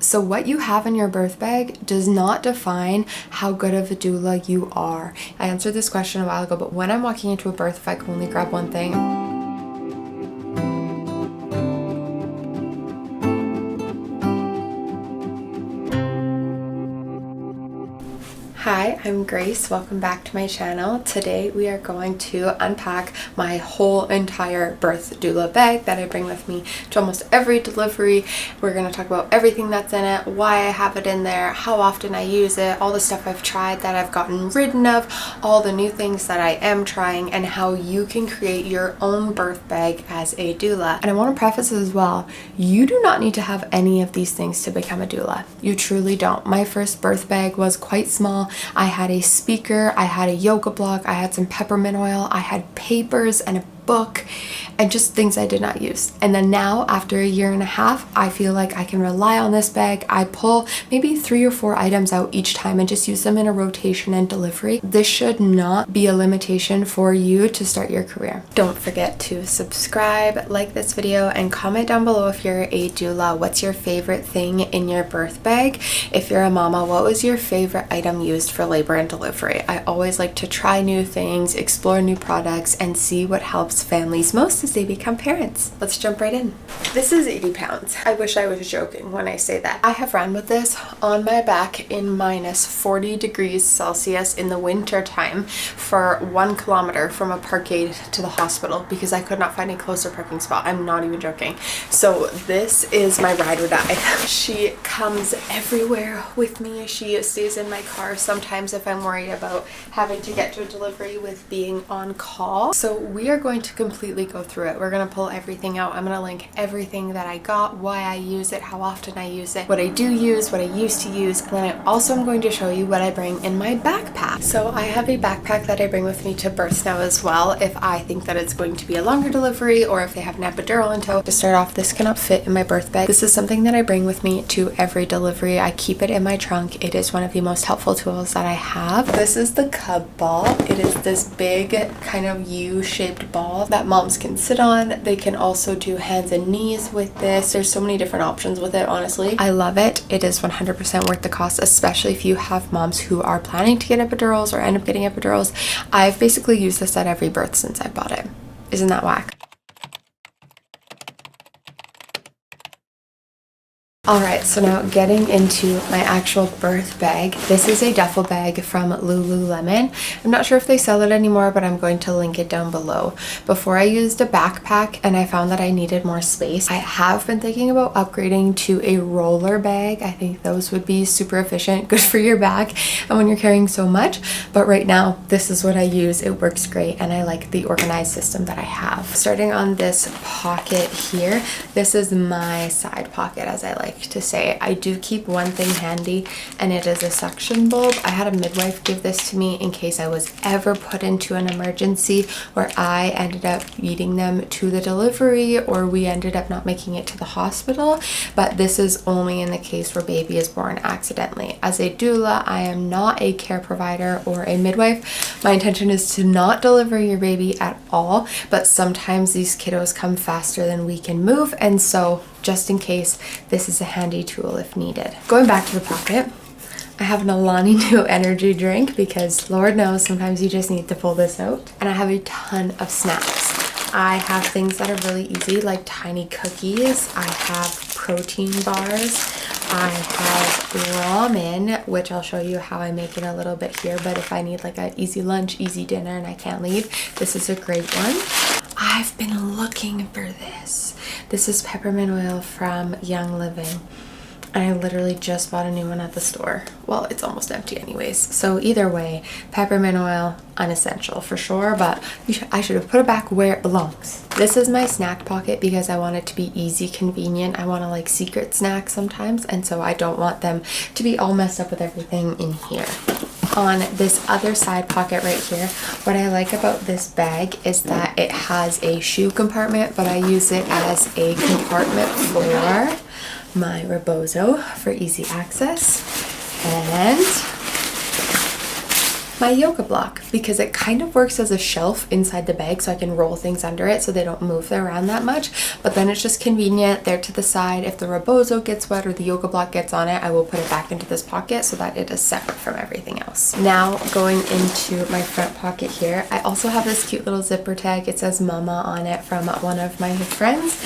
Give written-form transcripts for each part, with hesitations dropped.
So what you have in your birth bag does not define how good of a doula you are. I answered this question a while ago, but when I'm walking into a birth, if I can only grab one thing. Hi, I'm Grace. Welcome back to my channel. Today we are going to unpack my whole entire birth doula bag that I bring with me to almost every delivery. We're going to talk about everything that's in it, why I have it in there, how often I use it, all the stuff I've tried that I've gotten rid of, all the new things that I am trying, and how you can create your own birth bag as a doula. And I want to preface as well, you do not need to have any of these things to become a doula. You truly don't. My first birth bag was quite small. I had a speaker, I had a yoga block, I had some peppermint oil, I had papers and a book and just things I did not use. And then now, after a year and a half, I feel like I can rely on this bag. I pull maybe 3 or 4 items out each time and just use them in a rotation and delivery. This should not be a limitation for you to start your career. Don't forget to subscribe, like this video, and comment down below if you're a doula. What's your favorite thing in your birth bag? If you're a mama, what was your favorite item used for labor and delivery? I always like to try new things, explore new products, and see what helps families most as they become parents. Let's jump right in. This is 80 pounds. I wish I was joking when I say that. I have run with this on my back in minus 40 degrees Celsius in the winter time for 1 kilometer from a parkade to the hospital because I could not find a closer parking spot. I'm not even joking. So this is my ride or die. She comes everywhere with me. She stays in my car sometimes if I'm worried about having to get to a delivery with being on call. So we are going to completely go through it. We're going to pull everything out. I'm going to link everything that I got, why I use it, how often I use it, what I do use, what I used to use, and then I also am going to show you what I bring in my backpack. So I have a backpack that I bring with me to births now as well if I think that it's going to be a longer delivery or if they have an epidural in tow. To start off, this cannot fit in my birth bag. This is something that I bring with me to every delivery. I keep it in my trunk. It is one of the most helpful tools that I have. This is the CUBB ball. It is this big kind of U-shaped ball that moms can sit on. They can also do hands and knees with this. There's so many different options with it, honestly. I love it. It is 100% worth the cost, especially if you have moms who are planning to get epidurals or end up getting epidurals. I've basically used this at every birth since I bought it. Isn't that whack? Alright, so now getting into my actual birth bag. This is a duffel bag from Lululemon. I'm not sure if they sell it anymore, but I'm going to link it down below. Before I used a backpack and I found that I needed more space, I have been thinking about upgrading to a roller bag. I think those would be super efficient, good for your back and when you're carrying so much. But right now, this is what I use. It works great and I like the organized system that I have. Starting on this pocket here, this is my side pocket, as I like to say. I do keep one thing handy and it is a suction bulb. I had a midwife give this to me in case I was ever put into an emergency where I ended up feeding them to the delivery or we ended up not making it to the hospital, but this is only in the case where baby is born accidentally. As a doula, I am not a care provider or a midwife. My intention is to not deliver your baby at all, but sometimes these kiddos come faster than we can move, and so just in case, this is a handy tool if needed. Going back to the pocket, I have an Alani Nu energy drink because Lord knows sometimes you just need to pull this out. And I have a ton of snacks. I have things that are really easy like tiny cookies. I have protein bars. I have ramen, which I'll show you how I make it a little bit here, but if I need like an easy lunch, easy dinner, and I can't leave, this is a great one. I've been looking for this. This is peppermint oil from Young Living. And I literally just bought a new one at the store. Well, it's almost empty anyways. So either way, peppermint oil, unessential for sure, but I should have put it back where it belongs. This is my snack pocket because I want it to be easy, convenient. I want to like secret snack sometimes, and so I don't want them to be all messed up with everything in here. On this other side pocket right here, what I like about this bag is that it has a shoe compartment, but I use it as a compartment for my Rebozo for easy access. And my yoga block, because it kind of works as a shelf inside the bag, so I can roll things under it so they don't move around that much. But then it's just convenient there to the side. If the Rebozo gets wet or the yoga block gets on it, I will put it back into this pocket so that it is separate from everything else. Now going into my front pocket here, I also have this cute little zipper tag. It says momma on it from one of my friends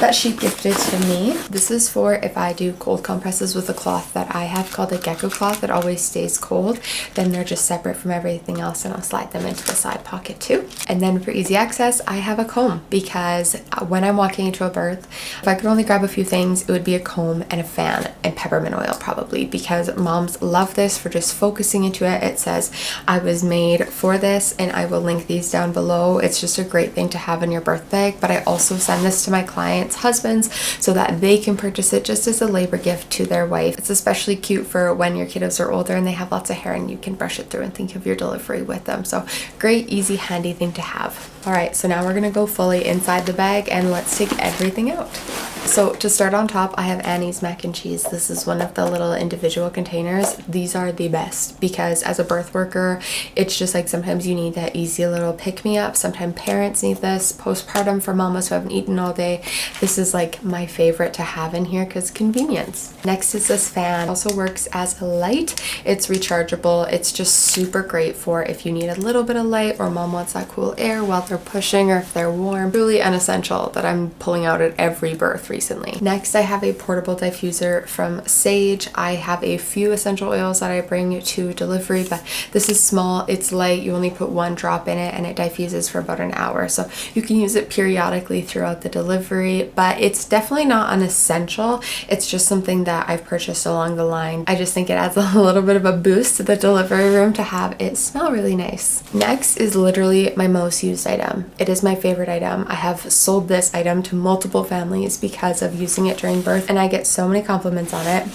that she gifted to me. This is for if I do cold compresses with a cloth that I have called a gecko cloth that always stays cold, then they're just separate from everything else, and I'll slide them into the side pocket too. And then for easy access, I have a comb, because when I'm walking into a birth, if I could only grab a few things, it would be a comb and a fan and peppermint oil probably, because moms love this for just focusing into it. It says I was made for this, and I will link these down below. It's just a great thing to have in your birth bag, but I also send this to my clients' husbands so that they can purchase it just as a labor gift to their wife. It's especially cute for when your kiddos are older and they have lots of hair and you can brush it through and think of your delivery with them. So great, easy, handy thing to have. All right, so now we're gonna go fully inside the bag and let's take everything out. So to start on top, I have Annie's mac and cheese. This is one of the little individual containers. These are the best, because as a birth worker, it's just like sometimes you need that easy little pick-me-up. Sometimes parents need this. Postpartum for mamas who haven't eaten all day. This is like my favorite to have in here because convenience. Next is this fan. It also works as a light. It's rechargeable. It's just super great for if you need a little bit of light or mom wants that cool air while they're pushing or if they're warm. Really an essential that I'm pulling out at every birth recently. Next, I have a portable diffuser from Sage. I have a few essential oils that I bring to delivery, but this is small, it's light, you only put one drop in it and it diffuses for about an hour. So you can use it periodically throughout the delivery, but it's definitely not an essential. It's just something that I've purchased along the line. I just think it adds a little bit of a boost to the delivery room to have it smell really nice. Next is literally my most used item. It is my favorite item. I have sold this item to multiple families because of using it during birth, and I get so many compliments on it.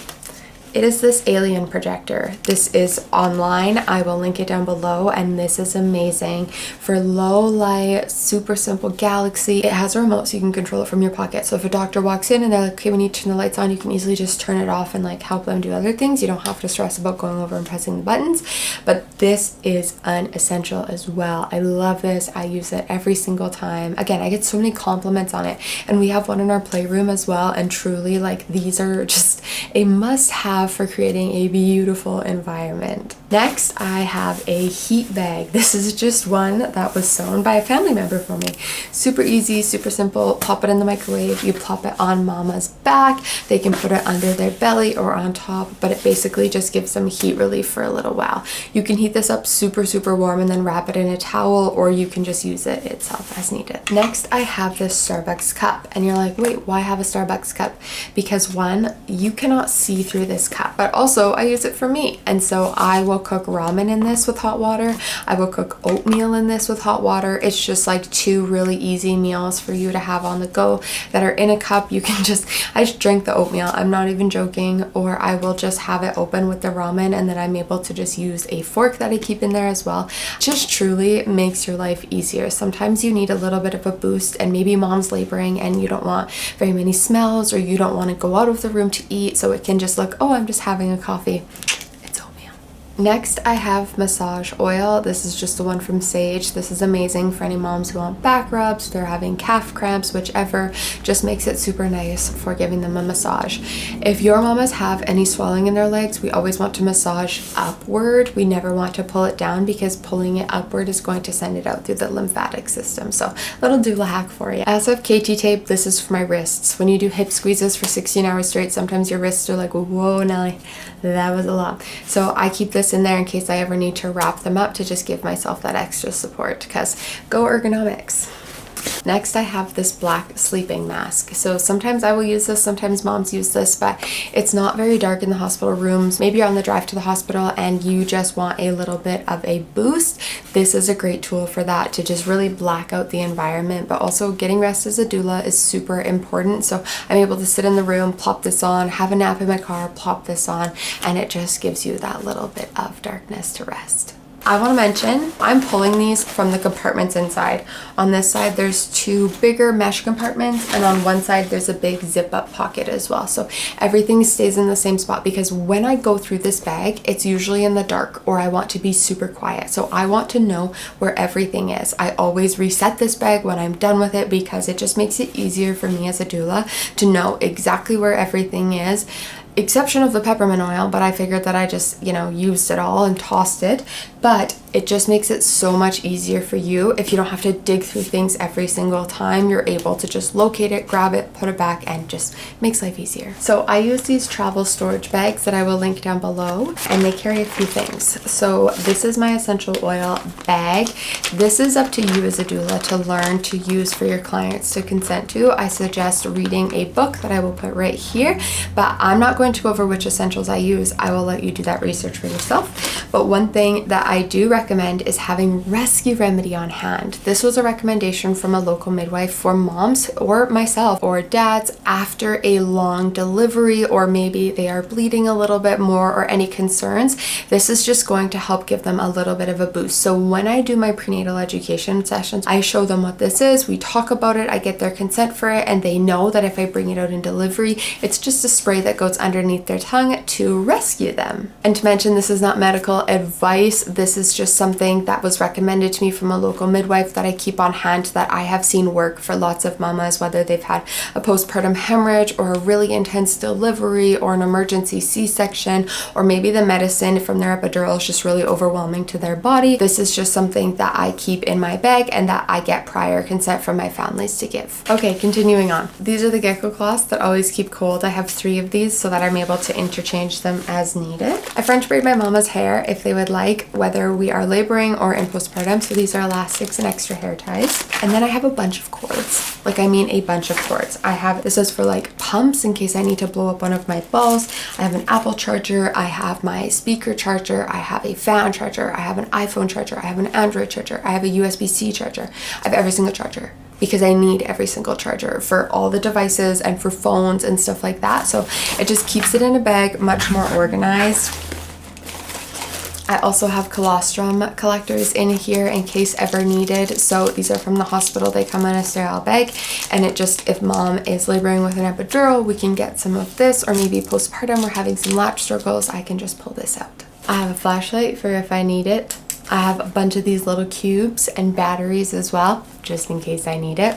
It is this alien projector. This is online. I will link it down below, and this is amazing for low light, super simple galaxy. It has a remote so you can control it from your pocket. So if a doctor walks in and they're like, okay, we need to turn the lights on, you can easily just turn it off and like help them do other things. You don't have to stress about going over and pressing the buttons, but this is an essential as well. I love this. I use it every single time. Again, I get so many compliments on it, and we have one in our playroom as well, and truly like these are just a must-have for creating a beautiful environment. Next, I have a heat bag. This is just one that was sewn by a family member for me. Super easy, super simple. Pop it in the microwave. You plop it on mama's back. They can put it under their belly or on top, but it basically just gives them heat relief for a little while. You can heat this up super, super warm and then wrap it in a towel, or you can just use it itself as needed. Next, I have this Starbucks cup, and you're like, wait, why have a Starbucks cup? Because one, you cannot see through this cup, but also I use it for meat, and so I will cook ramen in this with hot water. I will cook oatmeal in this with hot water. It's just like two really easy meals for you to have on the go that are in a cup. You can just, I just drink the oatmeal, I'm not even joking, or I will just have it open with the ramen, and then I'm able to just use a fork that I keep in there as well. Just truly makes your life easier. Sometimes you need a little bit of a boost, and maybe mom's laboring and you don't want very many smells, or you don't want to go out of the room to eat, so it can just look, oh, I'm just having a coffee. It's oatmeal. Next, I have massage oil. This is just the one from Sage. This is amazing for any moms who want back rubs, they're having calf cramps, whichever. Just makes it super nice for giving them a massage. If your mamas have any swelling in their legs, we always want to massage upward. We never want to pull it down, because pulling it upward is going to send it out through the lymphatic system. So little doula hack for you. I also have KT tape. This is for my wrists. When you do hip squeezes for 16 hours straight, sometimes your wrists are like, whoa, Nelly, that was a lot. So I keep this in there in case I ever need to wrap them up, to just give myself that extra support, because go ergonomics. Next, I have this black sleeping mask. So sometimes I will use this, sometimes moms use this, but it's not very dark in the hospital rooms. Maybe you're on the drive to the hospital and you just want a little bit of a boost. This is a great tool for that, to just really black out the environment. But also, getting rest as a doula is super important. So I'm able to sit in the room, plop this on, have a nap in my car, plop this on, and it just gives you that little bit of darkness to rest. I want to mention, I'm pulling these from the compartments inside. On this side, there's 2 bigger mesh compartments, and on one side, there's a big zip up pocket as well. So everything stays in the same spot, because when I go through this bag, it's usually in the dark, or I want to be super quiet. So I want to know where everything is. I always reset this bag when I'm done with it, because it just makes it easier for me as a doula to know exactly where everything is. Exception of the peppermint oil, but I figured that I just, you know, used it all and tossed it. But it just makes it so much easier for you. If you don't have to dig through things every single time, you're able to just locate it, grab it, put it back, and just makes life easier. So I use these travel storage bags that I will link down below, and they carry a few things. So this is my essential oil bag. This is up to you as a doula to learn to use for your clients to consent to. I suggest reading a book that I will put right here, but I'm not going to go over which essentials I use. I will let you do that research for yourself. But one thing that I do recommend is having rescue remedy on hand. This was a recommendation from a local midwife for moms or myself or dads after a long delivery, or maybe they are bleeding a little bit more or any concerns. This is just going to help give them a little bit of a boost. So when I do my prenatal education sessions, I show them what this is, we talk about it, I get their consent for it, and they know that if I bring it out in delivery, it's just a spray that goes underneath their tongue to rescue them. And to mention, this is not medical advice. This is just something that was recommended to me from a local midwife that I keep on hand, that I have seen work for lots of mamas, whether they've had a postpartum hemorrhage or a really intense delivery or an emergency C-section, or maybe the medicine from their epidural is just really overwhelming to their body. This is just something that I keep in my bag and that I get prior consent from my families to give. Okay, continuing on. These are the gecko cloths that always keep cold. I have 3 of these so that I'm able to interchange them as needed. I French braid my mama's hair if they would like, whether we are laboring or in postpartum. So these are elastics and extra hair ties. And then I have a bunch of cords. Like, I mean a bunch of cords. This is for like pumps in case I need to blow up one of my balls. I have an Apple charger. I have my speaker charger. I have a fan charger. I have an iPhone charger. I have an Android charger. I have a USB-C charger. I have every single charger, because I need every single charger for all the devices and for phones and stuff like that. So it just keeps it in a bag much more organized. I also have colostrum collectors in here in case ever needed. So these are from the hospital. They come in a sterile bag, and it just, if mom is laboring with an epidural, we can get some of this, or maybe postpartum we're having some latch struggles, I can just pull this out. I have a flashlight for if I need it. I have a bunch of these little cubes and batteries as well, just in case I need it.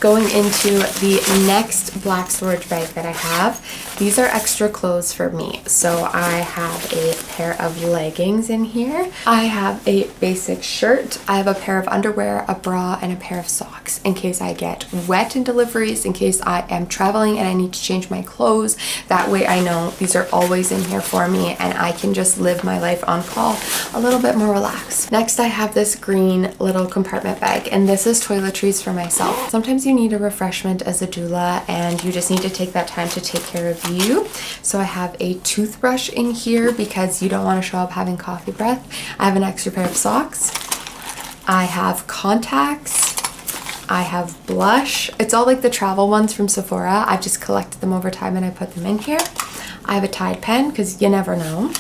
Going into the next black storage bag that I have, these are extra clothes for me. So I have a pair of leggings in here. I have a basic shirt. I have a pair of underwear, a bra, and a pair of socks in case I get wet in deliveries, in case I am traveling and I need to change my clothes. That way I know these are always in here for me, and I can just live my life on call a little bit more relaxed. Next, I have this green little compartment bag, and this is toiletries for myself. Sometimes you need a refreshment as a doula, and you just need to take that time to take care of you. So I have a toothbrush in here because you don't want to show up having coffee breath. I have an extra pair of socks. I have contacts. I have blush. It's all like the travel ones from Sephora. I've just collected them over time and I put them in here. I have a Tide pen because you never know.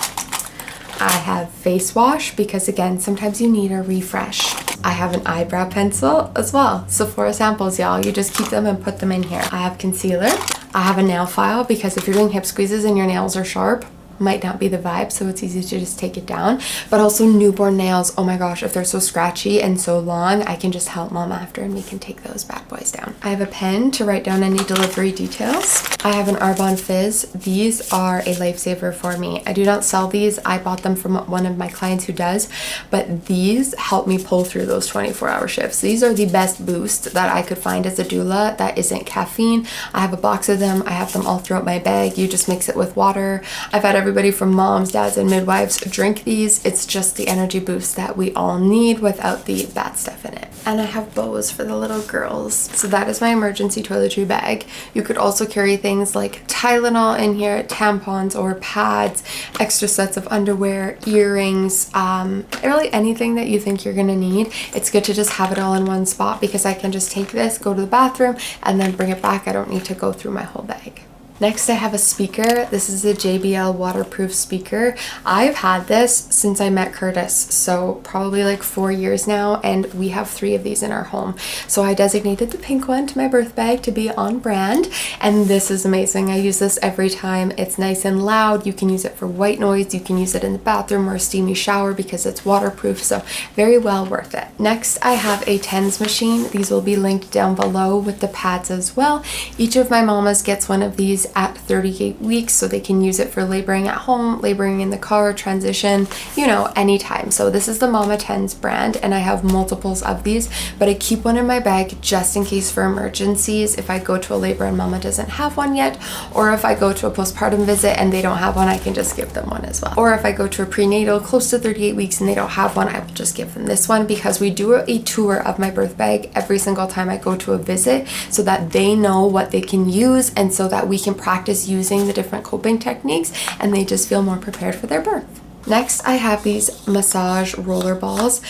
I have face wash because, again, sometimes you need a refresh. I have an eyebrow pencil as well. Sephora samples, y'all. You just keep them and put them in here. I have concealer. I have a nail file because if you're doing hip squeezes and your nails are sharp, might not be the vibe, so it's easy to just take it down. But also newborn nails, oh my gosh, if they're so scratchy and so long, I can just help mom after and we can take those bad boys down. I have a pen to write down any delivery details. I have an Arbonne Fizz. These are a lifesaver for me. I do not sell these. I bought them from one of my clients who does, but these help me pull through those 24-hour shifts. These are the best boost that I could find as a doula that isn't caffeine. I have a box of them. I have them all throughout my bag. You just mix it with water. I've had everybody from moms, dads, and midwives drink these. It's just the energy boost that we all need without the bad stuff in it. And I have bows for the little girls. So that is my emergency toiletry bag. You could also carry things like Tylenol in here, tampons or pads, extra sets of underwear, earrings, really anything that you think you're gonna need. It's good to just have it all in one spot because I can just take this, go to the bathroom, and then bring it back. I don't need to go through my whole bag. Next, I have a speaker. This is a JBL waterproof speaker. I've had this since I met Curtis, so probably like 4 years now, and we have 3 of these in our home. So I designated the pink one to my birth bag to be on brand, and this is amazing. I use this every time. It's nice and loud. You can use it for white noise. You can use it in the bathroom or a steamy shower because it's waterproof, so very well worth it. Next, I have a TENS machine. These will be linked down below with the pads as well. Each of my mamas gets one of these at 38 weeks, so they can use it for laboring at home, laboring in the car, transition, you know, anytime. So this is the Mama TENS brand, and I have multiples of these, but I keep one in my bag just in case for emergencies. If I go to a labor and mama doesn't have one yet, or if I go to a postpartum visit and they don't have one, I can just give them one as well. Or if I go to a prenatal close to 38 weeks and they don't have one, I will just give them this one, because we do a tour of my birth bag every single time I go to a visit so that they know what they can use, and so that we can practice using the different coping techniques and they just feel more prepared for their birth. Next, I have these massage roller balls.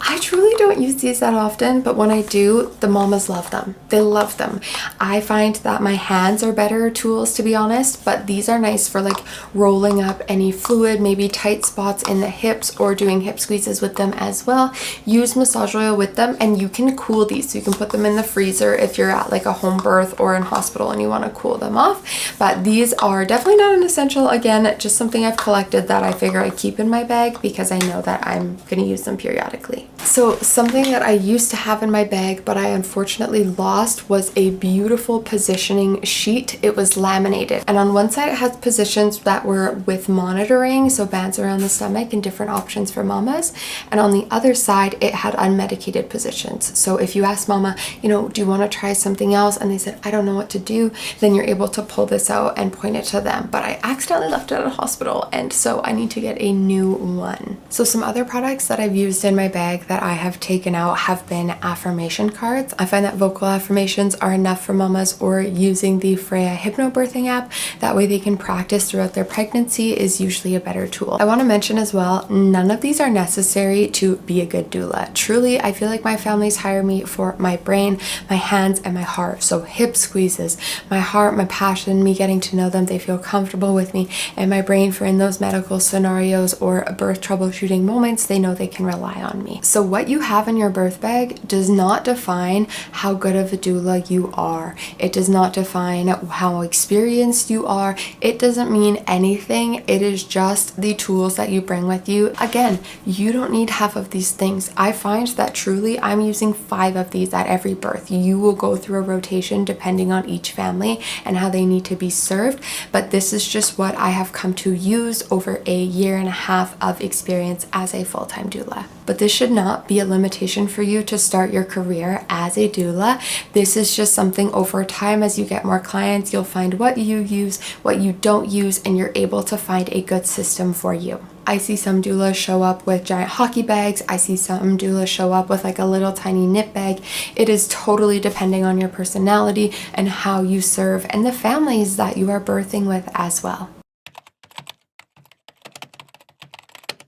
I truly don't use these that often, but when I do, the mamas love them. They love them. I find that my hands are better tools, to be honest, but these are nice for like rolling up any fluid, maybe tight spots in the hips, or doing hip squeezes with them as well. Use massage oil with them, and you can cool these. So you can put them in the freezer if you're at like a home birth or in hospital and you want to cool them off. But these are definitely not an essential. Again, just something I've collected that I figure I keep in my bag because I know that I'm going to use them periodically. So something that I used to have in my bag but I unfortunately lost was a beautiful positioning sheet. It was laminated, and on one side it has positions that were with monitoring, so bands around the stomach and different options for mamas, and on the other side it had unmedicated positions. So if you ask mama, you know, do you want to try something else, and they said I don't know what to do, then you're able to pull this out and point it to them. But I accidentally left it at a hospital, and so I need to get a new one. So some other products that I've used in my bag that I have taken out have been affirmation cards. I find that vocal affirmations are enough for mamas, or using the Freya hypnobirthing app. That way they can practice throughout their pregnancy is usually a better tool. I want to mention as well, none of these are necessary to be a good doula. Truly, I feel like my families hire me for my brain, my hands, and my heart. So hip squeezes, my heart, my passion, me getting to know them, they feel comfortable with me, and my brain for in those medical scenarios or birth troubleshooting moments, they know they can rely on me. So what you have in your birth bag does not define how good of a doula you are. It does not define how experienced you are. It doesn't mean anything. It is just the tools that you bring with you. Again, you don't need half of these things. I find that truly I'm using 5 of these at every birth. You will go through a rotation depending on each family and how they need to be served, but this is just what I have come to use over a year and a half of experience as a full-time doula. But this should not be a limitation for you to start your career as a doula. This is just something over time. As you get more clients, you'll find what you use, what you don't use, and you're able to find a good system for you. I see some doulas show up with giant hockey bags. I see some doulas show up with like a little tiny knit bag. It is totally depending on your personality and how you serve and the families that you are birthing with as well.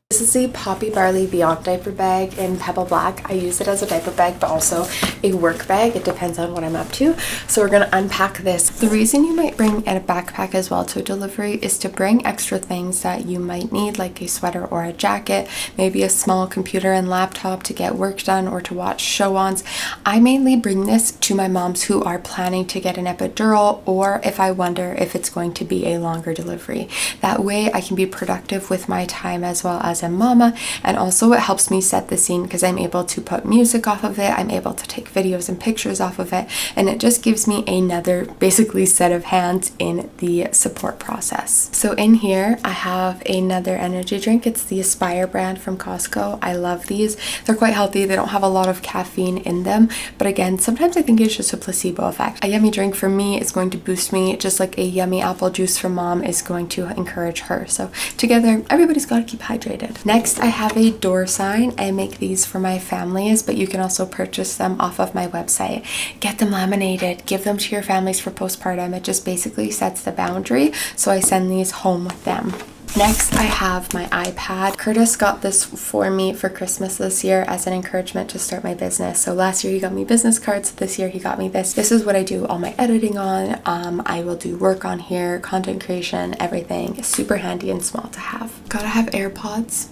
This is a Poppy Barley Beyond diaper bag in Pebble Black. I use it as a diaper bag, but also a work bag. It depends on what I'm up to. So we're gonna unpack this. The reason you might bring a backpack as well to a delivery is to bring extra things that you might need, like a sweater or a jacket, maybe a small computer and laptop to get work done or to watch show-ons. I mainly bring this to my moms who are planning to get an epidural, or if I wonder if it's going to be a longer delivery. That way I can be productive with my time as well as a mama, and also it helps me set the scene because I'm able to put music off of it, I'm able to take videos and pictures off of it, and it just gives me another basically set of hands in the support process. So in here I have another energy drink. It's the Aspire brand from Costco. I love these. They're quite healthy. They don't have a lot of caffeine in them, but again, sometimes I think it's just a placebo effect. A yummy drink for me is going to boost me, just like a yummy apple juice from mom is going to encourage her. So together, everybody's got to keep hydrated. Next, I have a door sign. I make these for my families, but you can also purchase them off of my website. Get them laminated, give them to your families for postpartum. It just basically sets the boundary, so I send these home with them. Next, I have my iPad. Curtis got this for me for Christmas this year as an encouragement to start my business. So last year he got me business cards. This year he got me this. This is what I do all my editing on. I will do work on here, content creation, everything. It's super handy and small to have. Gotta have AirPods.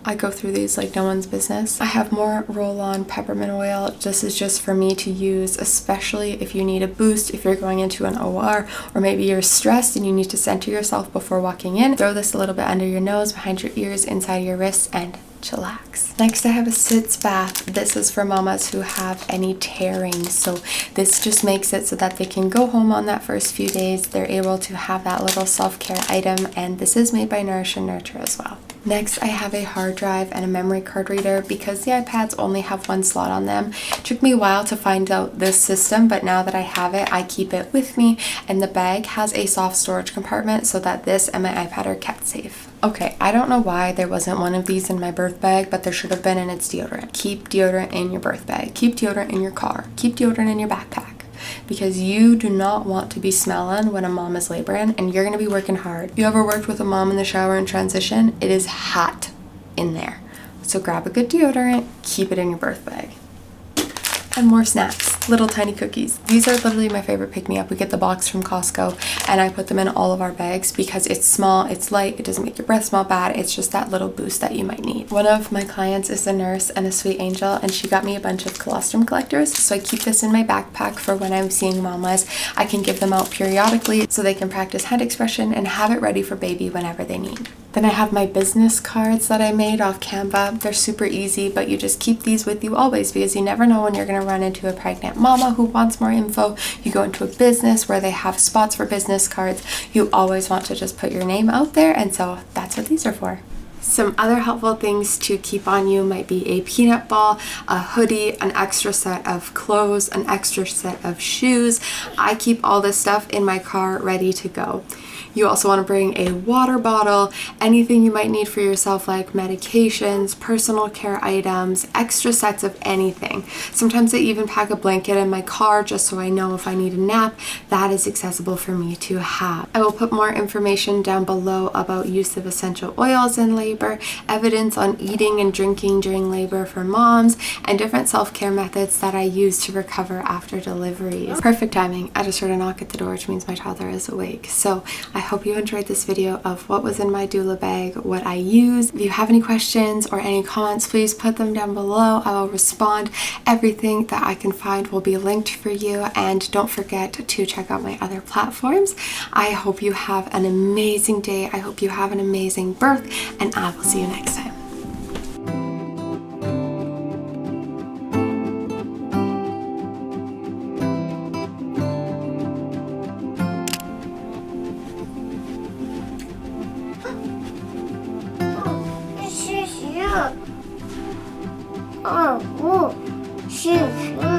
I go through these like no one's business. I have more roll-on peppermint oil. This is just for me to use, especially if you need a boost, if you're going into an OR, or maybe you're stressed and you need to center yourself before walking in. Throw this a little bit under your nose, behind your ears, inside your wrists, and chillax. Next, I have a sitz bath. This is for mamas who have any tearing. So this just makes it so that they can go home on that first few days. They're able to have that little self-care item, and this is made by Nourish and Nurture as well. Next, I have a hard drive and a memory card reader because the iPads only have one slot on them. It took me a while to find out this system, but now that I have it, I keep it with me, and the bag has a soft storage compartment so that this and my iPad are kept safe. Okay, I don't know why there wasn't one of these in my birth bag, but there should have been, and it's deodorant. Keep deodorant in your birth bag. Keep deodorant in your car. Keep deodorant in your backpack. Because you do not want to be smelling when a mom is laboring, and you're going to be working hard. You ever worked with a mom in the shower in transition? It is hot in there. So grab a good deodorant, keep it in your birth bag. And more snacks, little tiny cookies. These are literally my favorite pick-me-up. We get the box from Costco, and I put them in all of our bags because it's small, it's light, it doesn't make your breath smell bad. It's just that little boost that you might need. One of my clients is a nurse and a sweet angel, and she got me a bunch of colostrum collectors. So I keep this in my backpack for when I'm seeing mamas. I can give them out periodically so they can practice hand expression and have it ready for baby whenever they need. Then I have my business cards that I made off Canva. They're super easy, but you just keep these with you always because you never know when you're going to run into a pregnant mama who wants more info. You go into a business where they have spots for business cards. You always want to just put your name out there, and so that's what these are for. Some other helpful things to keep on you might be a peanut ball, a hoodie, an extra set of clothes, an extra set of shoes. I keep all this stuff in my car ready to go. You also want to bring a water bottle, anything you might need for yourself like medications, personal care items, extra sets of anything. Sometimes I even pack a blanket in my car just so I know if I need a nap, that is accessible for me to have. I will put more information down below about use of essential oils in labor, evidence on eating and drinking during labor for moms, and different self-care methods that I use to recover after deliveries. Perfect timing. I just heard a knock at the door, which means my toddler is awake. So I hope you enjoyed this video of what was in my doula bag, what I use. If you have any questions or any comments, please put them down below. I will respond. Everything that I can find will be linked for you, and don't forget to check out my other platforms. I hope you have an amazing day. I hope you have an amazing birth, and I will see you next time. Oh, shoot.